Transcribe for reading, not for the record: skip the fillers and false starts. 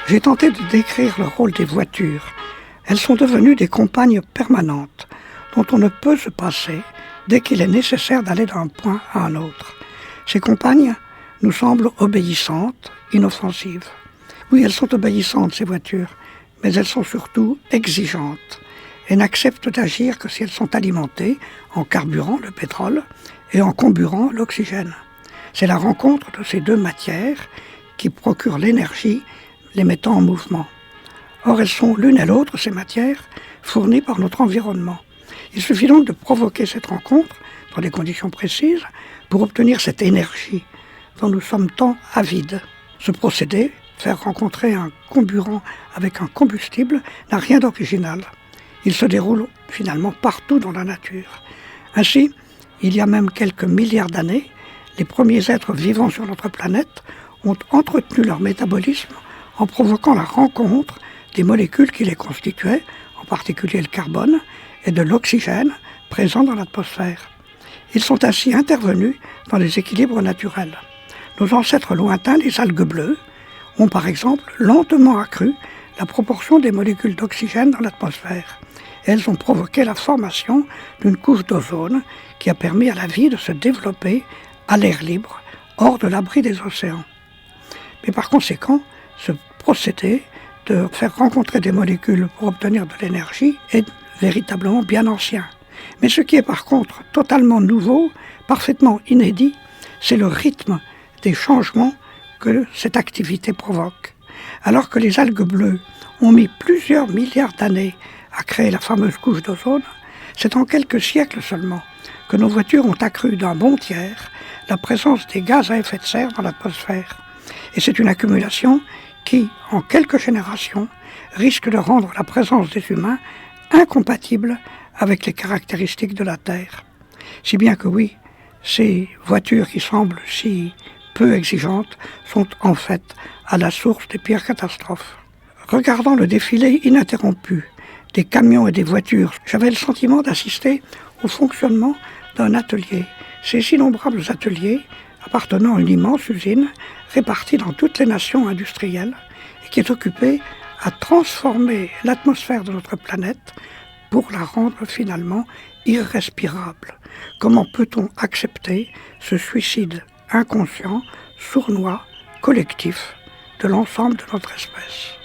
J'ai tenté de décrire le rôle des voitures. Elles sont devenues des compagnes permanentes, dont on ne peut se passer dès qu'il est nécessaire d'aller d'un point à un autre. Ces compagnes nous semblent obéissantes, inoffensives. Oui, elles sont obéissantes, ces voitures, mais elles sont surtout exigeantes et n'acceptent d'agir que si elles sont alimentées en carburant, le pétrole, et en comburant, l'oxygène. C'est la rencontre de ces deux matières qui procure l'énergie, les mettant en mouvement. Or, elles sont l'une et l'autre, ces matières, fournies par notre environnement. Il suffit donc de provoquer cette rencontre dans des conditions précises pour obtenir cette énergie dont nous sommes tant avides. Ce procédé, faire rencontrer un comburant avec un combustible, n'a rien d'original. Il se déroule finalement partout dans la nature. Ainsi, il y a même quelques milliards d'années, les premiers êtres vivants sur notre planète ont entretenu leur métabolisme en provoquant la rencontre des molécules qui les constituaient, en particulier le carbone, et de l'oxygène présent dans l'atmosphère. Ils sont ainsi intervenus dans les équilibres naturels. Nos ancêtres lointains, les algues bleues, ont par exemple lentement accru la proportion des molécules d'oxygène dans l'atmosphère. Elles ont provoqué la formation d'une couche d'ozone qui a permis à la vie de se développer à l'air libre, hors de l'abri des océans. Mais par conséquent, ce procédé de faire rencontrer des molécules pour obtenir de l'énergie est véritablement bien ancien. Mais ce qui est par contre totalement nouveau, parfaitement inédit, c'est le rythme des changements que cette activité provoque. Alors que les algues bleues ont mis plusieurs milliards d'années à créer la fameuse couche d'ozone, c'est en quelques siècles seulement que nos voitures ont accru d'un bon tiers la présence des gaz à effet de serre dans l'atmosphère. Et c'est une accumulation qui, en quelques générations, risque de rendre la présence des humains incompatible avec les caractéristiques de la Terre. Si bien que oui, ces voitures qui semblent si peu exigeantes sont en fait à la source des pires catastrophes. Regardant le défilé ininterrompu des camions et des voitures, j'avais le sentiment d'assister au fonctionnement d'un atelier. Ces innombrables ateliers appartenant à une immense usine répartie dans toutes les nations industrielles et qui est occupée à transformer l'atmosphère de notre planète pour la rendre finalement irrespirable. Comment peut-on accepter ce suicide inconscient, sournois, collectif de l'ensemble de notre espèce ?